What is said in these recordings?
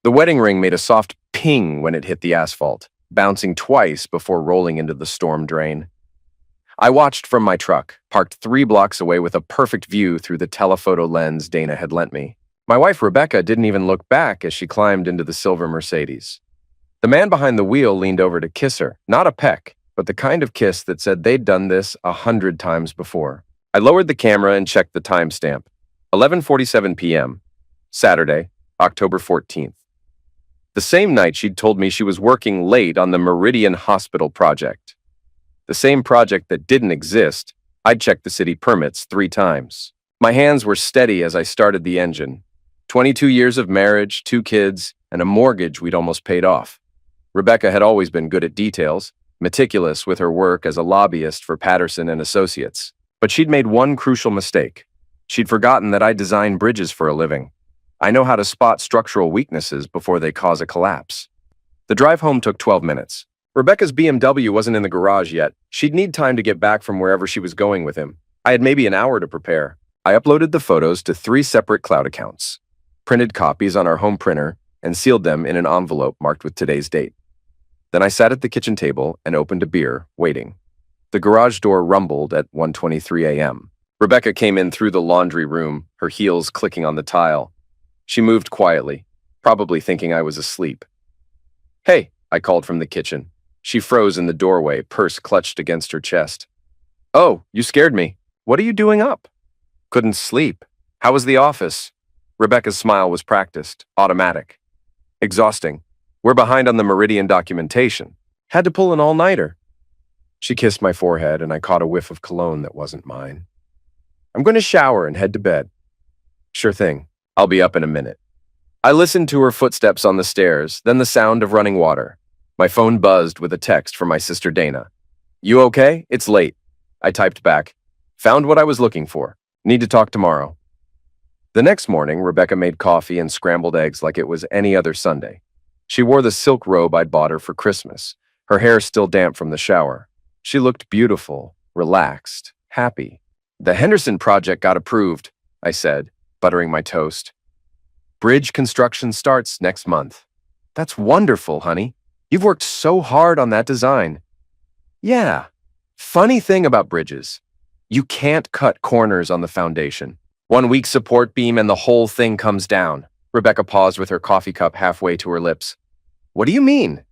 The wedding ring made a soft ping when it hit the asphalt, bouncing twice before rolling into the storm drain. I watched from my truck, parked 3 blocks away with a perfect view through the telephoto lens Dana had lent me. My wife, Rebecca, didn't even look back as she climbed into the silver Mercedes. The man behind the wheel leaned over to kiss her, not a peck, but the kind of kiss that said they'd done this 100 times before. I lowered the camera and checked the timestamp. 11:47 p.m., Saturday, October 14th. The same night she'd told me she was working late on the Meridian Hospital project. The same project that didn't exist. I'd checked the city permits 3 times. My hands were steady as I started the engine. 22 years of marriage, 2 kids, and a mortgage we'd almost paid off. Rebecca had always been good at details, meticulous with her work as a lobbyist for Patterson and Associates. But she'd made one crucial mistake. She'd forgotten that I design bridges for a living. I know how to spot structural weaknesses before they cause a collapse. The drive home took 12 minutes. Rebecca's BMW wasn't in the garage yet. She'd need time to get back from wherever she was going with him. I had maybe an hour to prepare. I uploaded the photos to 3 separate cloud accounts, printed copies on our home printer, and sealed them in an envelope marked with today's date. Then I sat at the kitchen table and opened a beer, waiting. The garage door rumbled at 1:23 a.m. Rebecca came in through the laundry room, her heels clicking on the tile. She moved quietly, probably thinking I was asleep. "Hey," I called from the kitchen. She froze in the doorway, purse clutched against her chest. "Oh, you scared me. What are you doing up?" "Couldn't sleep. How was the office?" Rebecca's smile was practiced, automatic. "Exhausting. We're behind on the Meridian documentation. Had to pull an all-nighter." She kissed my forehead, and I caught a whiff of cologne that wasn't mine. "I'm going to shower and head to bed." "Sure thing. I'll be up in a minute." I listened to her footsteps on the stairs, then the sound of running water. My phone buzzed with a text from my sister Dana. "You okay? It's late." I typed back, "Found what I was looking for. Need to talk tomorrow." The next morning, Rebecca made coffee and scrambled eggs like it was any other Sunday. She wore the silk robe I'd bought her for Christmas, her hair still damp from the shower. She looked beautiful, relaxed, happy. "The Henderson project got approved," I said, buttering my toast. "Bridge construction starts next month." "That's wonderful, honey. You've worked so hard on that design." "Yeah. Funny thing about bridges. You can't cut corners on the foundation. 1 weak support beam and the whole thing comes down." Rebecca paused with her coffee cup halfway to her lips. "What do you mean?"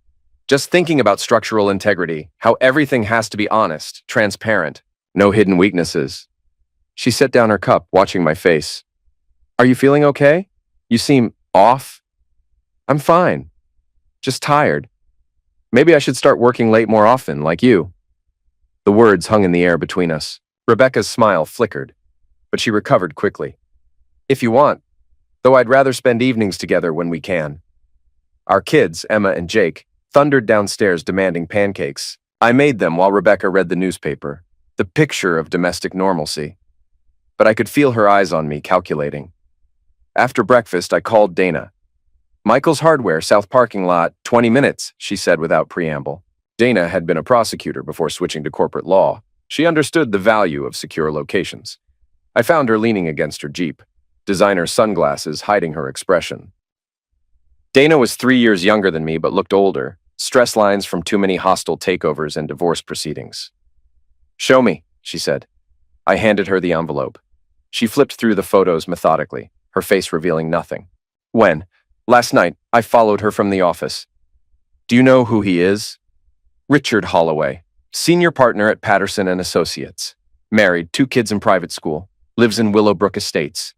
"Just thinking about structural integrity, how everything has to be honest, transparent, no hidden weaknesses." She set down her cup, watching my face. "Are you feeling okay? You seem off." "I'm fine. Just tired. Maybe I should start working late more often, like you." The words hung in the air between us. Rebecca's smile flickered, but she recovered quickly. "If you want, though I'd rather spend evenings together when we can." Our kids, Emma and Jake, thundered downstairs demanding pancakes. I made them while Rebecca read the newspaper, the picture of domestic normalcy. But I could feel her eyes on me, calculating. After breakfast, I called Dana. "Michael's Hardware, South Parking Lot, 20 minutes, she said without preamble. Dana had been a prosecutor before switching to corporate law. She understood the value of secure locations. I found her leaning against her Jeep, designer sunglasses hiding her expression. Dana was 3 years younger than me but looked older, stress lines from too many hostile takeovers and divorce proceedings. "Show me," she said. I handed her the envelope. She flipped through the photos methodically, her face revealing nothing. "When? Last night, I followed her from the office." "Do you know who he is?" "Richard Holloway, senior partner at Patterson and Associates. Married, 2 kids in private school. Lives in Willowbrook Estates."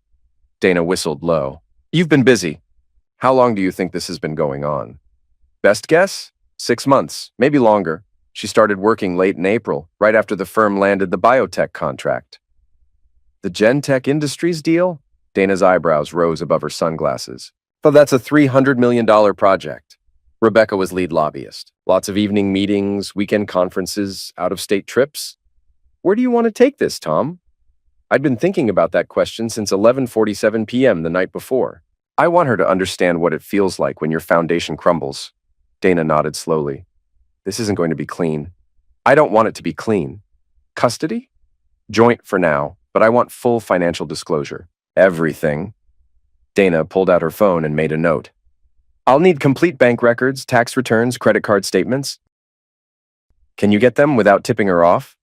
Dana whistled low. "You've been busy. How long do you think this has been going on?" "Best guess? 6 months, maybe longer. She started working late in April, right after the firm landed the biotech contract." "The Gentech Industries deal?" Dana's eyebrows rose above her sunglasses. "But that's a $300 million project." Rebecca was lead lobbyist. Lots of evening meetings, weekend conferences, out-of-state trips. "Where do you want to take this, Tom?" I'd been thinking about that question since 11:47 p.m. the night before. "I want her to understand what it feels like when your foundation crumbles." Dana nodded slowly. "This isn't going to be clean." "I don't want it to be clean." "Custody?" "Joint for now, but I want full financial disclosure. Everything." Dana pulled out her phone and made a note. I'll need complete bank records, tax returns, credit card statements. Can you get them without tipping her off?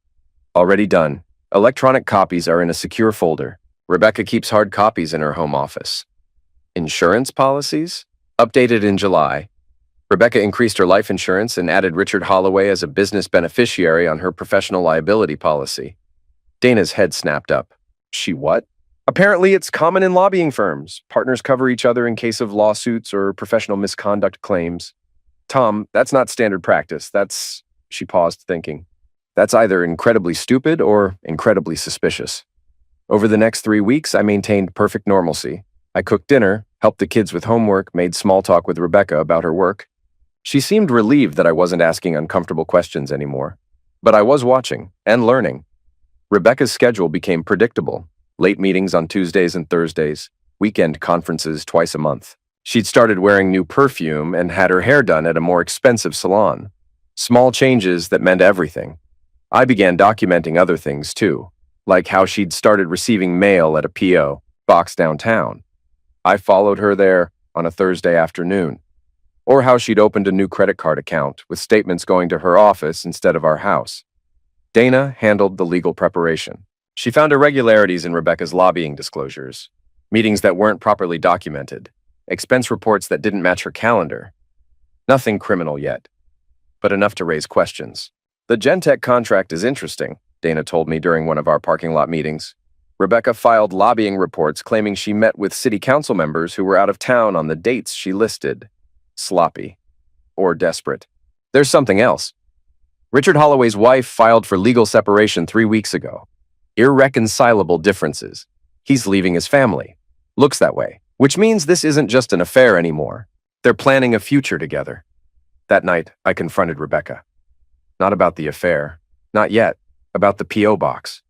Already done. Electronic copies are in a secure folder. Rebecca keeps hard copies in her home office. Insurance policies? Updated in July. Rebecca increased her life insurance and added Richard Holloway as a business beneficiary on her professional liability policy. Dana's head snapped up. She what? Apparently, it's common in lobbying firms. Partners cover each other in case of lawsuits or professional misconduct claims. Tom, that's not standard practice. She paused, thinking. That's either incredibly stupid or incredibly suspicious. Over the next 3 weeks, I maintained perfect normalcy. I cooked dinner, helped the kids with homework, made small talk with Rebecca about her work. She seemed relieved that I wasn't asking uncomfortable questions anymore. But I was watching and learning. Rebecca's schedule became predictable. Late meetings on Tuesdays and Thursdays, weekend conferences twice a month. She'd started wearing new perfume and had her hair done at a more expensive salon. Small changes that meant everything. I began documenting other things too, like how she'd started receiving mail at a P.O. box downtown. I followed her there on a Thursday afternoon. Or how she'd opened a new credit card account with statements going to her office instead of our house. Dana handled the legal preparation. She found irregularities in Rebecca's lobbying disclosures, meetings that weren't properly documented, expense reports that didn't match her calendar. Nothing criminal yet, but enough to raise questions. The Gentech contract is interesting, Dana told me during one of our parking lot meetings. Rebecca filed lobbying reports claiming she met with city council members who were out of town on the dates she listed. Sloppy. Or desperate. There's something else. Richard Holloway's wife filed for legal separation 3 weeks ago. Irreconcilable differences. He's leaving his family. Looks that way. Which means this isn't just an affair anymore. They're planning a future together. That night, I confronted Rebecca. Not about the affair. Not yet. About the P.O. box.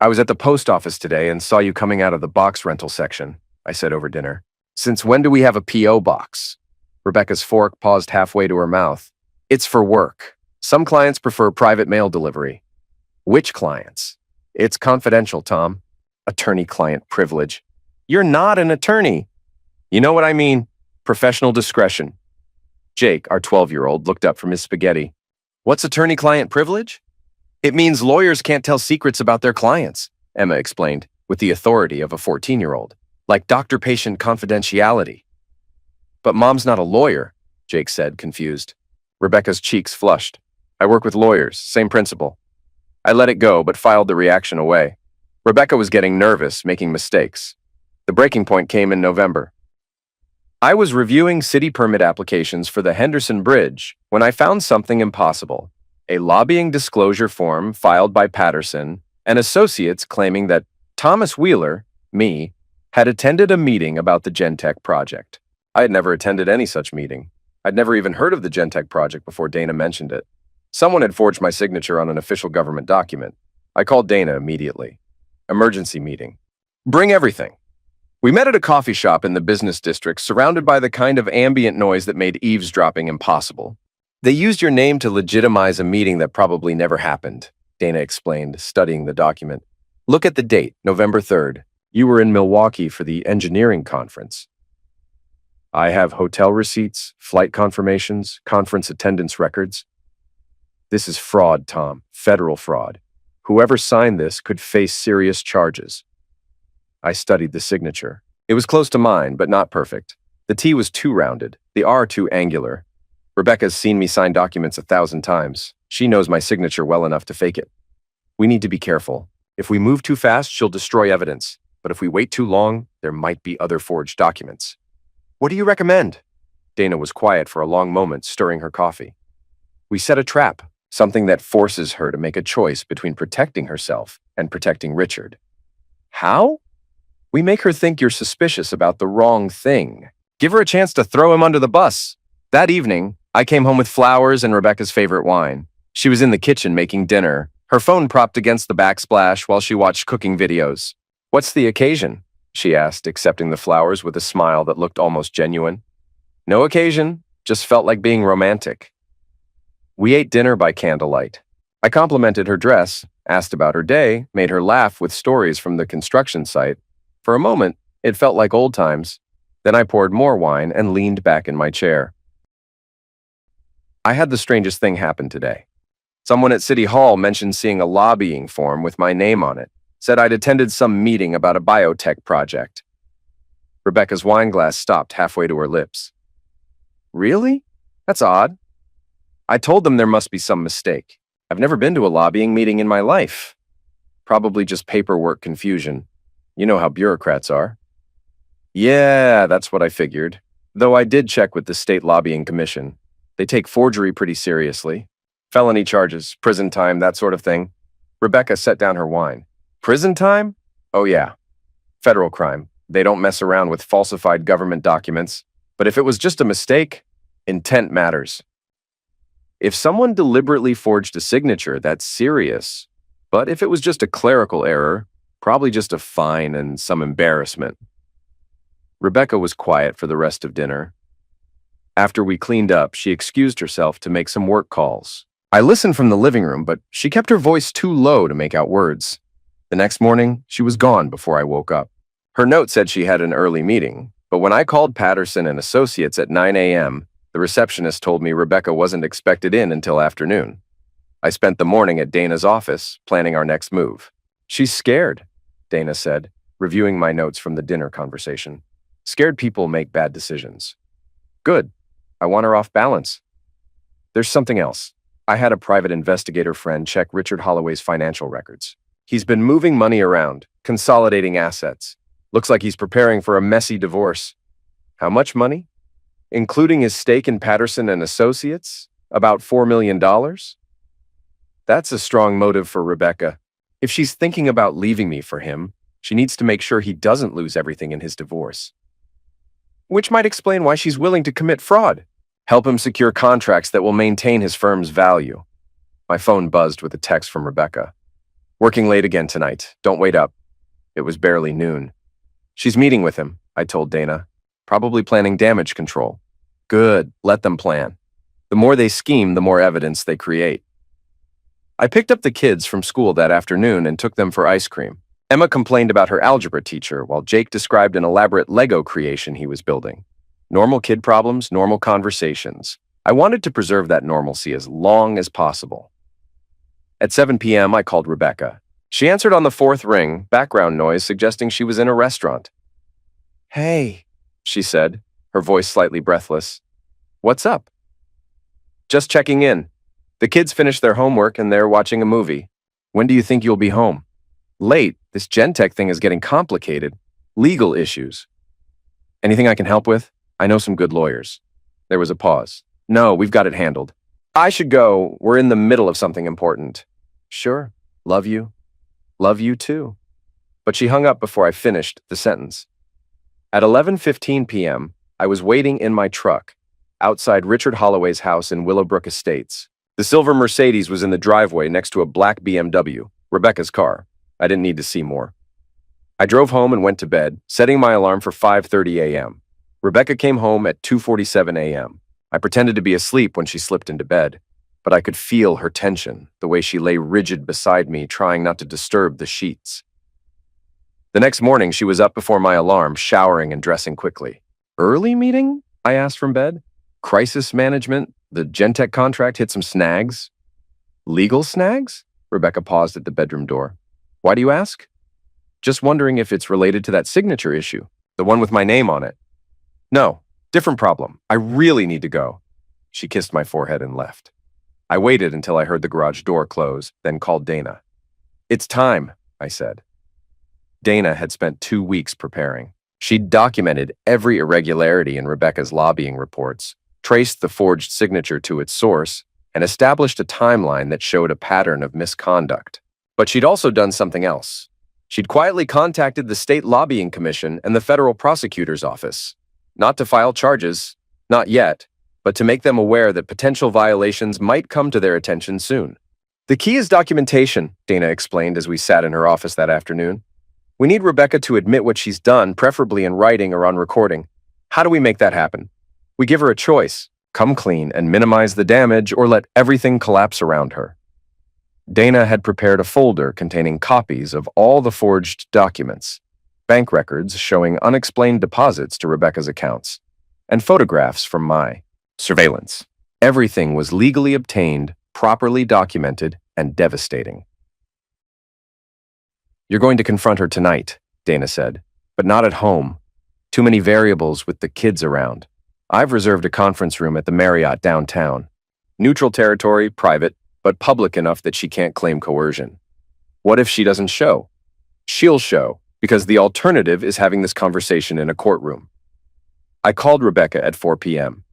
I was at the post office today and saw you coming out of the box rental section, I said over dinner. Since when do we have a P.O. box? Rebecca's fork paused halfway to her mouth. It's for work. Some clients prefer private mail delivery. Which clients? It's confidential, Tom. Attorney-client privilege. You're not an attorney. You know what I mean? Professional discretion. Jake, our 12-year-old, looked up from his spaghetti. What's attorney-client privilege? It means lawyers can't tell secrets about their clients, Emma explained, with the authority of a 14-year-old, like doctor-patient confidentiality. But Mom's not a lawyer, Jake said, confused. Rebecca's cheeks flushed. I work with lawyers, same principle. I let it go, but filed the reaction away. Rebecca was getting nervous, making mistakes. The breaking point came in November. I was reviewing city permit applications for the Henderson Bridge when I found something impossible. A lobbying disclosure form filed by Patterson and associates claiming that Thomas Wheeler, me, had attended a meeting about the Gentech project. I had never attended any such meeting. I'd never even heard of the Gentech project before Dana mentioned it. Someone had forged my signature on an official government document. I called Dana immediately. Emergency meeting. Bring everything. We met at a coffee shop in the business district surrounded by the kind of ambient noise that made eavesdropping impossible. They used your name to legitimize a meeting that probably never happened, Dana explained, studying the document. Look at the date, November 3rd. You were in Milwaukee for the engineering conference. I have hotel receipts, flight confirmations, conference attendance records. This is fraud, Tom. Federal fraud. Whoever signed this could face serious charges. I studied the signature. It was close to mine, but not perfect. The T was too rounded, the R too angular. Rebecca's seen me sign documents 1,000 times. She knows my signature well enough to fake it. We need to be careful. If we move too fast, she'll destroy evidence. But if we wait too long, there might be other forged documents. What do you recommend? Dana was quiet for a long moment, stirring her coffee. We set a trap. Something that forces her to make a choice between protecting herself and protecting Richard. How? We make her think you're suspicious about the wrong thing. Give her a chance to throw him under the bus. That evening, I came home with flowers and Rebecca's favorite wine. She was in the kitchen making dinner, her phone propped against the backsplash while she watched cooking videos. What's the occasion? She asked, accepting the flowers with a smile that looked almost genuine. No occasion, just felt like being romantic. We ate dinner by candlelight. I complimented her dress, asked about her day, made her laugh with stories from the construction site. For a moment, it felt like old times. Then I poured more wine and leaned back in my chair. I had the strangest thing happen today. Someone at City Hall mentioned seeing a lobbying form with my name on it, said I'd attended some meeting about a biotech project. Rebecca's wine glass stopped halfway to her lips. Really? That's odd. I told them there must be some mistake. I've never been to a lobbying meeting in my life. Probably just paperwork confusion. You know how bureaucrats are. Yeah, that's what I figured. Though I did check with the State Lobbying Commission. They take forgery pretty seriously. Felony charges, prison time, that sort of thing. Rebecca set down her wine. Prison time? Oh yeah. Federal crime. They don't mess around with falsified government documents. But if it was just a mistake, intent matters. If someone deliberately forged a signature, that's serious. But if it was just a clerical error, probably just a fine and some embarrassment. Rebecca was quiet for the rest of dinner. After we cleaned up, she excused herself to make some work calls. I listened from the living room, but she kept her voice too low to make out words. The next morning, she was gone before I woke up. Her note said she had an early meeting, but when I called Patterson and Associates at 9 a.m., the receptionist told me Rebecca wasn't expected in until afternoon. I spent the morning at Dana's office, planning our next move. She's scared, Dana said, reviewing my notes from the dinner conversation. Scared people make bad decisions. Good. I want her off balance. There's something else. I had a private investigator friend check Richard Holloway's financial records. He's been moving money around, consolidating assets. Looks like he's preparing for a messy divorce. How much money? Including his stake in Patterson and Associates? About $4 million? That's a strong motive for Rebecca. If she's thinking about leaving me for him, she needs to make sure he doesn't lose everything in his divorce. Which might explain why she's willing to commit fraud. Help him secure contracts that will maintain his firm's value. My phone buzzed with a text from Rebecca. Working late again tonight. Don't wait up. It was barely noon. She's meeting with him, I told Dana. Probably planning damage control. Good. Let them plan. The more they scheme, the more evidence they create. I picked up the kids from school that afternoon and took them for ice cream. Emma complained about her algebra teacher, while Jake described an elaborate Lego creation he was building. Normal kid problems, normal conversations. I wanted to preserve that normalcy as long as possible. At 7 p.m., I called Rebecca. She answered on the fourth ring, background noise suggesting she was in a restaurant. Hey, she said, her voice slightly breathless. What's up? Just checking in. The kids finished their homework and they're watching a movie. When do you think you'll be home? Late. This Gentech thing is getting complicated. Legal issues. Anything I can help with? I know some good lawyers. There was a pause. No, we've got it handled. I should go. We're in the middle of something important. Sure. Love you. Love you too. But she hung up before I finished the sentence. At 11:15 p.m., I was waiting in my truck outside Richard Holloway's house in Willowbrook Estates. The silver Mercedes was in the driveway next to a black BMW, Rebecca's car. I didn't need to see more. I drove home and went to bed, setting my alarm for 5:30 a.m. Rebecca came home at 2:47 a.m. I pretended to be asleep when she slipped into bed, but I could feel her tension, the way she lay rigid beside me, trying not to disturb the sheets. The next morning, she was up before my alarm, showering and dressing quickly. Early meeting? I asked from bed. Crisis management? The Gentech contract hit some snags? Legal snags? Rebecca paused at the bedroom door. Why do you ask? Just wondering if it's related to that signature issue, the one with my name on it. No, different problem. I really need to go. She kissed my forehead and left. I waited until I heard the garage door close, then called Dana. It's time, I said. Dana had spent 2 weeks preparing. She'd documented every irregularity in Rebecca's lobbying reports, traced the forged signature to its source, and established a timeline that showed a pattern of misconduct. But she'd also done something else. She'd quietly contacted the State Lobbying Commission and the Federal Prosecutor's Office. Not to file charges, not yet, but to make them aware that potential violations might come to their attention soon. The key is documentation, Dana explained as we sat in her office that afternoon. We need Rebecca to admit what she's done, preferably in writing or on recording. How do we make that happen? We give her a choice: come clean and minimize the damage, or let everything collapse around her. Dana had prepared a folder containing copies of all the forged documents. bank records showing unexplained deposits to Rebecca's accounts, and photographs from my surveillance. Everything was legally obtained, properly documented, and devastating. "You're going to confront her tonight," Dana said, "but not at home. Too many variables with the kids around. I've reserved a conference room at the Marriott downtown. Neutral territory, private, but public enough that she can't claim coercion. What if she doesn't show? She'll show, because the alternative is having this conversation in a courtroom." I called Rebecca at 4 p.m.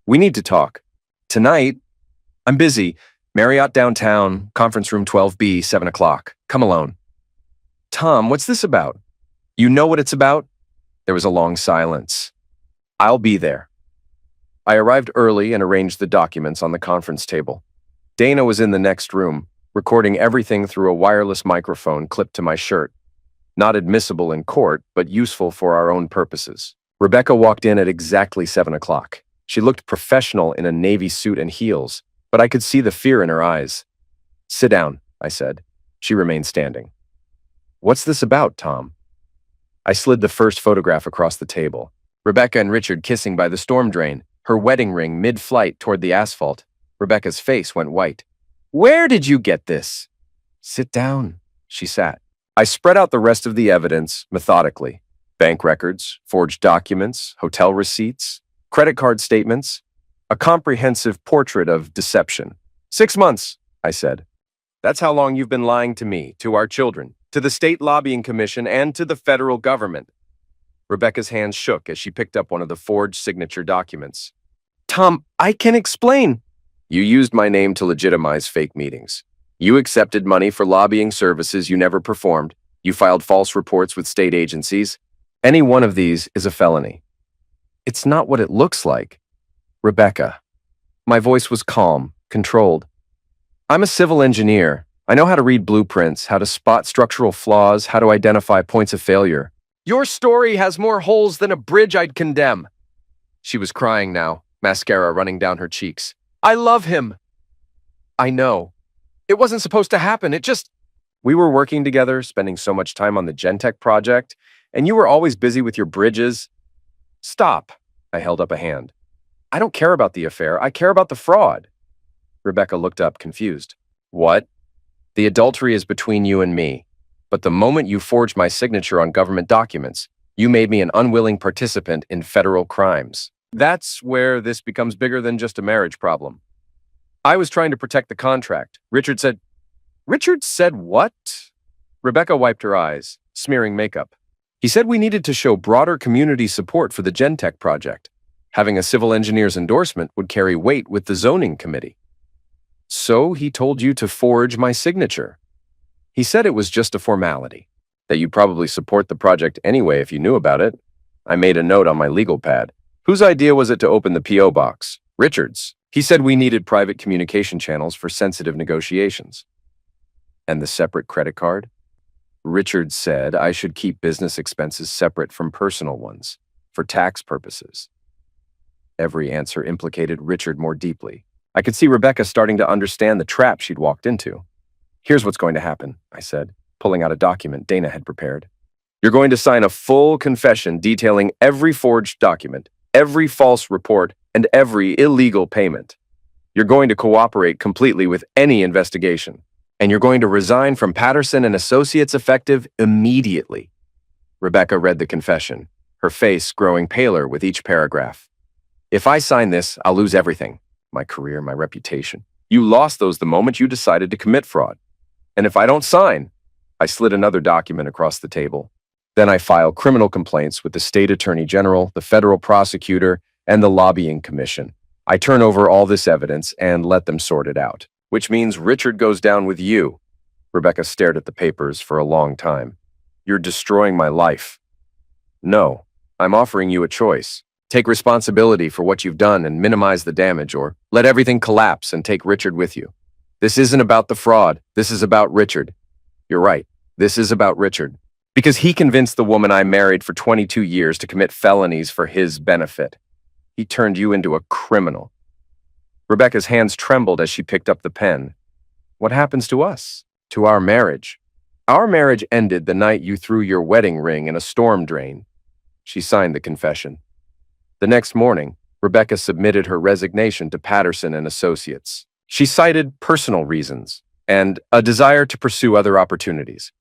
"We need to talk." "Tonight? I'm busy. Marriott downtown, conference room 12B, 7 o'clock. Come alone." "Tom, what's this about?" "You know what it's about?" There was a long silence. "I'll be there." I arrived early and arranged the documents on the conference table. Dana was in the next room, recording everything through a wireless microphone clipped to my shirt. Not admissible in court, but useful for our own purposes. Rebecca walked in at exactly 7 o'clock. She looked professional in a navy suit and heels, but I could see the fear in her eyes. "Sit down," I said. She remained standing. "What's this about, Tom?" I slid the first photograph across the table. Rebecca and Richard kissing by the storm drain, her wedding ring mid-flight toward the asphalt. Rebecca's face went white. "Where did you get this?" "Sit down." She sat. I spread out the rest of the evidence methodically. Bank records, forged documents, hotel receipts, credit card statements, a comprehensive portrait of deception. 6 months, I said. "That's how long you've been lying to me, to our children, to the State Lobbying Commission, and to the federal government." Rebecca's hands shook as she picked up one of the forged signature documents. "Tom, I can explain." "You used my name to legitimize fake meetings. You accepted money for lobbying services you never performed. You filed false reports with state agencies. Any one of these is a felony." "It's not what it looks like." "Rebecca." My voice was calm, controlled. "I'm a civil engineer. I know how to read blueprints, how to spot structural flaws, how to identify points of failure. Your story has more holes than a bridge I'd condemn." She was crying now, mascara running down her cheeks. "I love him." "I know. It wasn't supposed to happen. We were working together, spending so much time on the Gentech project, and you were always busy with your bridges." "Stop." I held up a hand. "I don't care about the affair. I care about the fraud." Rebecca looked up, confused. "What?" "The adultery is between you and me. But the moment you forged my signature on government documents, you made me an unwilling participant in federal crimes. That's where this becomes bigger than just a marriage problem. I was trying to protect the contract. Richard said..." "Richard said what?" Rebecca wiped her eyes, smearing makeup. "He said we needed to show broader community support for the Gentech project. Having a civil engineer's endorsement would carry weight with the zoning committee." "So he told you to forge my signature." "He said it was just a formality, that you'd probably support the project anyway if you knew about it." I made a note on my legal pad. "Whose idea was it to open the P.O. box?" "Richard's. He said we needed private communication channels for sensitive negotiations." "And the separate credit card?" "Richard said I should keep business expenses separate from personal ones, for tax purposes." Every answer implicated Richard more deeply. I could see Rebecca starting to understand the trap she'd walked into. "Here's what's going to happen," I said, pulling out a document Dana had prepared. "You're going to sign a full confession detailing every forged document, every false report, and every illegal payment. You're going to cooperate completely with any investigation. And you're going to resign from Patterson and Associates effective immediately." Rebecca read the confession, her face growing paler with each paragraph. "If I sign this, I'll lose everything. My career, my reputation. You lost those the moment you decided to commit fraud. And if I don't sign..." I slid another document across the table. "Then I file criminal complaints with the state attorney general, the federal prosecutor, and the lobbying commission. I turn over all this evidence and let them sort it out. Which means Richard goes down with you." Rebecca stared at the papers for a long time. "You're destroying my life." "No, I'm offering you a choice. Take responsibility for what you've done and minimize the damage, or let everything collapse and take Richard with you. This isn't about the fraud. This is about Richard." "You're right. This is about Richard. Because he convinced the woman I married for 22 years to commit felonies for his benefit. He turned you into a criminal." Rebecca's hands trembled as she picked up the pen. "What happens to us? To our marriage?" Our marriage ended the night you threw your wedding ring in a storm drain. She signed the confession. The next morning, Rebecca submitted her resignation to Patterson and Associates. She cited personal reasons and a desire to pursue other opportunities.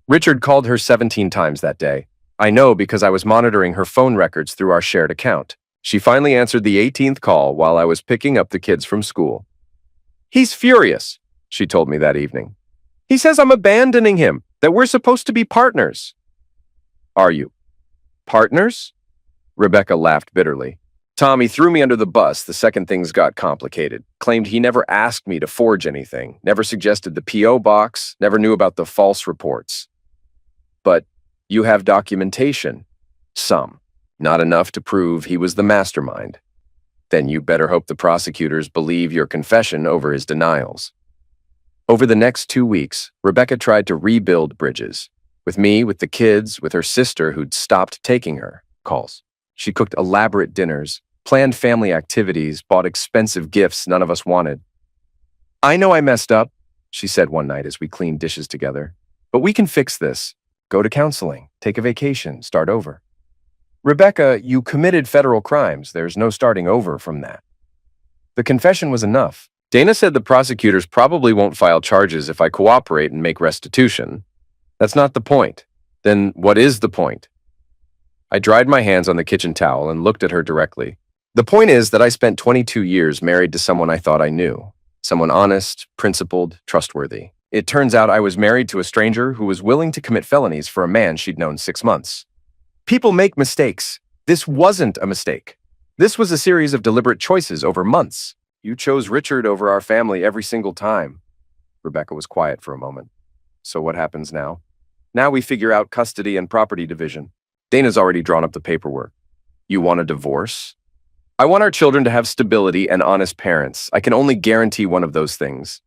Richard called her 17 times that day. I know because I was monitoring her phone records through our shared account. She finally answered the 18th call while I was picking up the kids from school. He's furious, she told me that evening. He says I'm abandoning him, that we're supposed to be partners. Are you? Partners? Rebecca laughed bitterly. Tommy threw me under the bus the second things got complicated, claimed he never asked me to forge anything, never suggested the P.O. box, never knew about the false reports. But you have documentation. Some. Not enough to prove he was the mastermind. Then you better hope the prosecutors believe your confession over his denials. Over the next 2 weeks, Rebecca tried to rebuild bridges. With me, with the kids, with her sister who'd stopped taking her calls. She cooked elaborate dinners, planned family activities, bought expensive gifts none of us wanted. I know I messed up, she said one night as we cleaned dishes together. But we can fix this. Go to counseling, take a vacation, start over. Rebecca, you committed federal crimes. There's no starting over from that. The confession was enough. Dana said the prosecutors probably won't file charges if I cooperate and make restitution. That's not the point. Then what is the point? I dried my hands on the kitchen towel and looked at her directly. The point is that I spent 22 years married to someone I thought I knew. Someone honest, principled, trustworthy. It turns out I was married to a stranger who was willing to commit felonies for a man she'd known 6 months. People make mistakes. This wasn't a mistake. This was a series of deliberate choices over months. You chose Richard over our family every single time. Rebecca was quiet for a moment. So what happens now? Now we figure out custody and property division. Dana's already drawn up the paperwork. You want a divorce? I want our children to have stability and honest parents. I can only guarantee one of those things.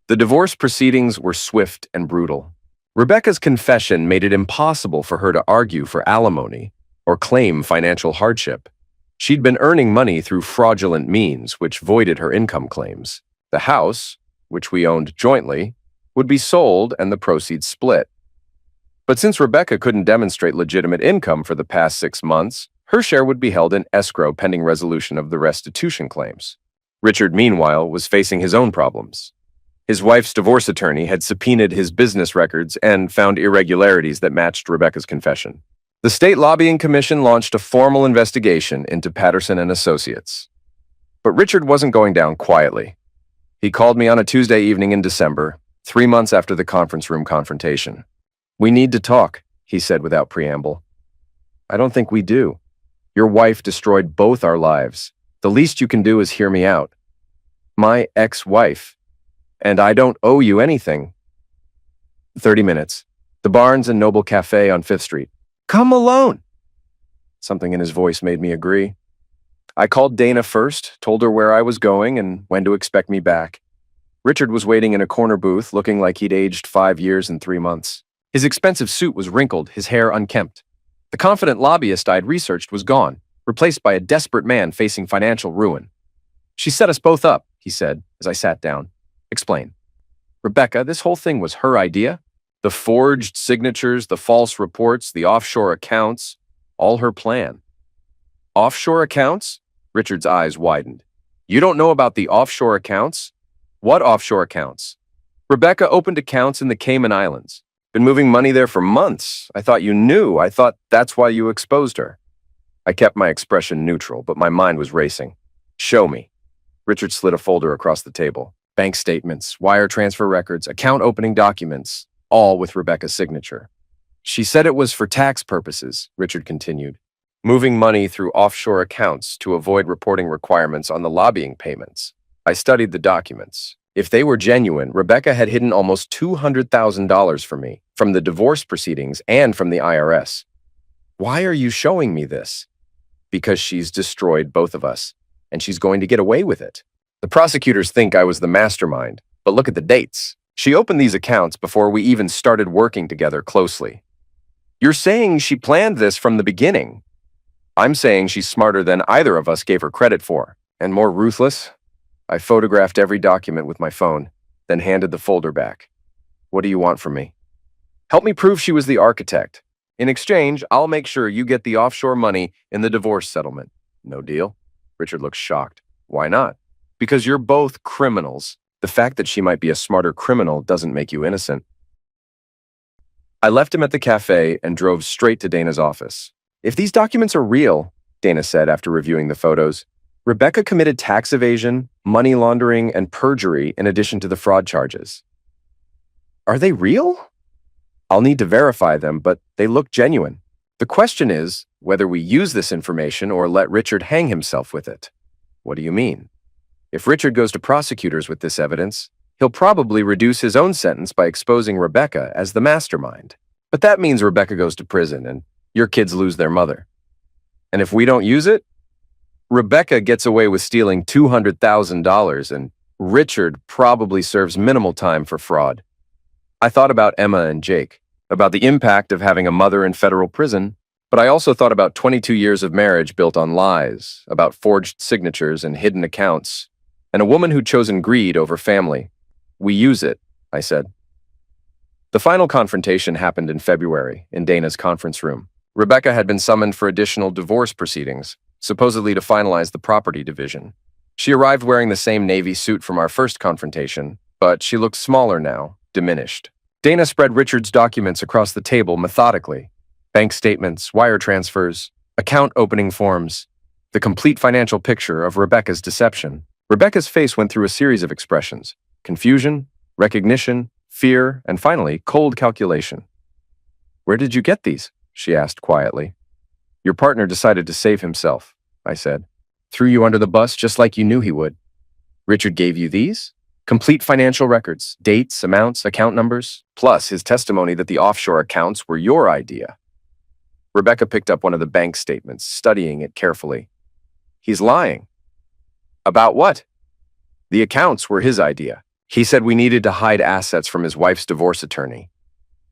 The divorce proceedings were swift and brutal. Rebecca's confession made it impossible for her to argue for alimony or claim financial hardship. She'd been earning money through fraudulent means, which voided her income claims. The house, which we owned jointly, would be sold and the proceeds split. But since Rebecca couldn't demonstrate legitimate income for the past 6 months, her share would be held in escrow pending resolution of the restitution claims. Richard, meanwhile, was facing his own problems. His wife's divorce attorney had subpoenaed his business records and found irregularities that matched Rebecca's confession. The State Lobbying Commission launched a formal investigation into Patterson and Associates. But Richard wasn't going down quietly. He called me on a Tuesday evening in December, 3 months after the conference room confrontation. We need to talk, he said without preamble. I don't think we do. Your wife destroyed both our lives. The least you can do is hear me out. My ex-wife. And I don't owe you anything. 30 minutes. The Barnes and Noble Cafe on 5th Street. Come alone. Something in his voice made me agree. I called Dana first, told her where I was going and when to expect me back. Richard was waiting in a corner booth, looking like he'd aged 5 years and 3 months. His expensive suit was wrinkled, his hair unkempt. The confident lobbyist I'd researched was gone, replaced by a desperate man facing financial ruin. She set us both up, he said, as I sat down. Explain. Rebecca, this whole thing was her idea? The forged signatures, the false reports, the offshore accounts, all her plan. Offshore accounts? Richard's eyes widened. You don't know about the offshore accounts? What offshore accounts? Rebecca opened accounts in the Cayman Islands. Been moving money there for months. I thought you knew. I thought that's why you exposed her. I kept my expression neutral, but my mind was racing. Show me. Richard slid a folder across the table. Bank statements, wire transfer records, account opening documents, all with Rebecca's signature. She said it was for tax purposes, Richard continued. Moving money through offshore accounts to avoid reporting requirements on the lobbying payments. I studied the documents. If they were genuine, Rebecca had hidden almost $200,000 from me, from the divorce proceedings and from the IRS. Why are you showing me this? Because she's destroyed both of us, and she's going to get away with it. The prosecutors think I was the mastermind, but look at the dates. She opened these accounts before we even started working together closely. You're saying she planned this from the beginning. I'm saying she's smarter than either of us gave her credit for, and more ruthless. I photographed every document with my phone, then handed the folder back. What do you want from me? Help me prove she was the architect. In exchange, I'll make sure you get the offshore money in the divorce settlement. No deal? Richard looks shocked. Why not? Because you're both criminals. The fact that she might be a smarter criminal doesn't make you innocent. I left him at the cafe and drove straight to Dana's office. If these documents are real, Dana said after reviewing the photos, Rebecca committed tax evasion, money laundering, and perjury in addition to the fraud charges. Are they real? I'll need to verify them, but they look genuine. The question is whether we use this information or let Richard hang himself with it. What do you mean? If Richard goes to prosecutors with this evidence, he'll probably reduce his own sentence by exposing Rebecca as the mastermind. But that means Rebecca goes to prison and your kids lose their mother. And if we don't use it, Rebecca gets away with stealing $200,000 and Richard probably serves minimal time for fraud. I thought about Emma and Jake, about the impact of having a mother in federal prison, but I also thought about 22 years of marriage built on lies, about forged signatures and hidden accounts, and a woman who'd chosen greed over family. We use it, I said. The final confrontation happened in February in Dana's conference room. Rebecca had been summoned for additional divorce proceedings, supposedly to finalize the property division. She arrived wearing the same navy suit from our first confrontation, but she looked smaller now, diminished. Dana spread Richard's documents across the table methodically. Bank statements, wire transfers, account opening forms, the complete financial picture of Rebecca's deception. Rebecca's face went through a series of expressions: confusion, recognition, fear, and finally, cold calculation. "Where did you get these?" she asked quietly. "Your partner decided to save himself," I said. "Threw you under the bus just like you knew he would." "Richard gave you these?" "Complete financial records, dates, amounts, account numbers, plus his testimony that the offshore accounts were your idea." Rebecca picked up one of the bank statements, studying it carefully. "He's lying." "About what?" "The accounts were his idea. He said we needed to hide assets from his wife's divorce attorney."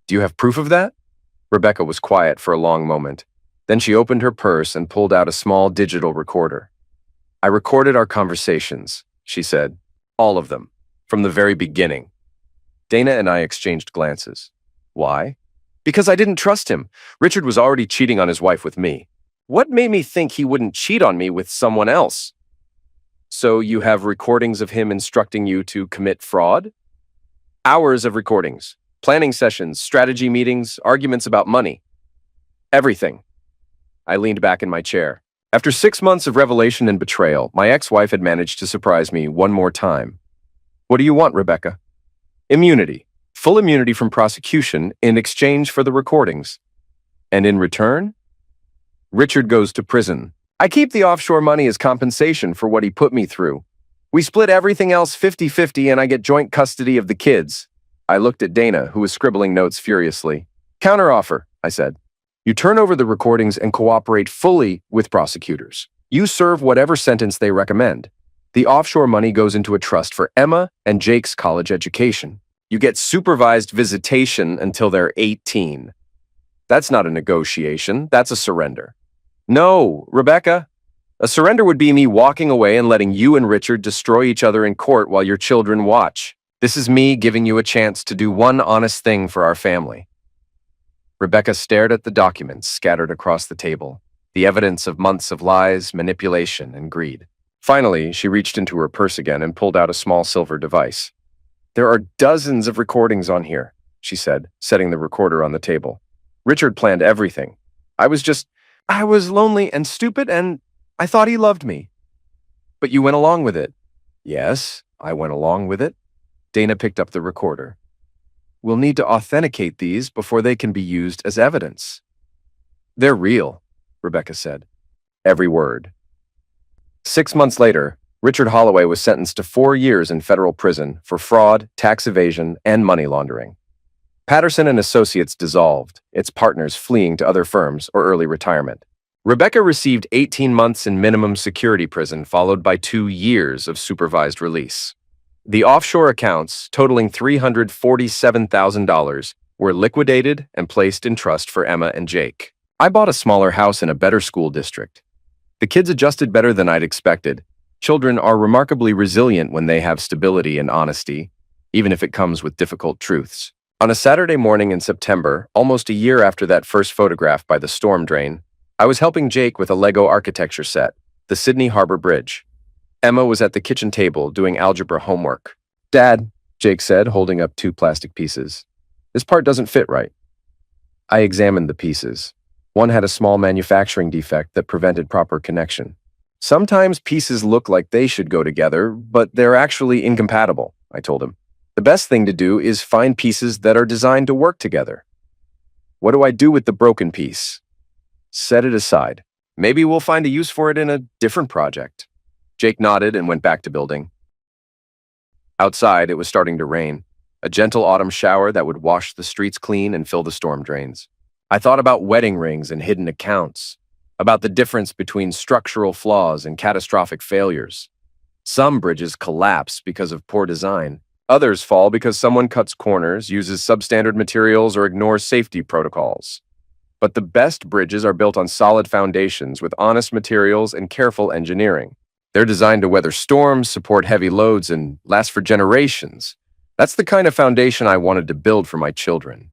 "Do you have proof of that?" Rebecca was quiet for a long moment. Then she opened her purse and pulled out a small digital recorder. "I recorded our conversations," she said. "All of them. From the very beginning." Dana and I exchanged glances. Why? Because I didn't trust him. Richard was already cheating on his wife with me. What made me think he wouldn't cheat on me with someone else? "So you have recordings of him instructing you to commit fraud?" "Hours of recordings, planning sessions, strategy meetings, arguments about money. Everything." I leaned back in my chair. After 6 months of revelation and betrayal, my ex-wife had managed to surprise me one more time. "What do you want, Rebecca?" "Immunity. Full immunity from prosecution in exchange for the recordings." "And in return?" "Richard goes to prison. I keep the offshore money as compensation for what he put me through. We split everything else 50-50 and I get joint custody of the kids." I looked at Dana, who was scribbling notes furiously. "Counteroffer," I said. "You turn over the recordings and cooperate fully with prosecutors. You serve whatever sentence they recommend. The offshore money goes into a trust for Emma and Jake's college education. You get supervised visitation until they're 18. That's not a negotiation, that's a surrender." "No, Rebecca. A surrender would be me walking away and letting you and Richard destroy each other in court while your children watch. This is me giving you a chance to do one honest thing for our family." Rebecca stared at the documents scattered across the table, the evidence of months of lies, manipulation, and greed. Finally, she reached into her purse again and pulled out a small silver device. "There are dozens of recordings on here," she said, setting the recorder on the table. "Richard planned everything. I was lonely and stupid, and I thought he loved me." "But you went along with it." "Yes, I went along with it." Dana picked up the recorder. "We'll need to authenticate these before they can be used as evidence." "They're real," Rebecca said. Every word. 6 months later, Richard Holloway was sentenced to 4 years in federal prison for fraud, tax evasion, and money laundering. Patterson and Associates dissolved, its partners fleeing to other firms or early retirement. Rebecca received 18 months in minimum security prison, followed by 2 years of supervised release. The offshore accounts, totaling $347,000, were liquidated and placed in trust for Emma and Jake. I bought a smaller house in a better school district. The kids adjusted better than I'd expected. Children are remarkably resilient when they have stability and honesty, even if it comes with difficult truths. On a Saturday morning in September, almost a year after that first photograph by the storm drain, I was helping Jake with a Lego architecture set, the Sydney Harbor Bridge. Emma was at the kitchen table doing algebra homework. "Dad," Jake said, holding up two plastic pieces. "This part doesn't fit right." I examined the pieces. One had a small manufacturing defect that prevented proper connection. "Sometimes pieces look like they should go together, but they're actually incompatible," I told him. "The best thing to do is find pieces that are designed to work together." "What do I do with the broken piece?" "Set it aside. Maybe we'll find a use for it in a different project." Jake nodded and went back to building. Outside, it was starting to rain, a gentle autumn shower that would wash the streets clean and fill the storm drains. I thought about wedding rings and hidden accounts, about the difference between structural flaws and catastrophic failures. Some bridges collapse because of poor design. Others fall because someone cuts corners, uses substandard materials, or ignores safety protocols. But the best bridges are built on solid foundations with honest materials and careful engineering. They're designed to weather storms, support heavy loads, and last for generations. That's the kind of foundation I wanted to build for my children.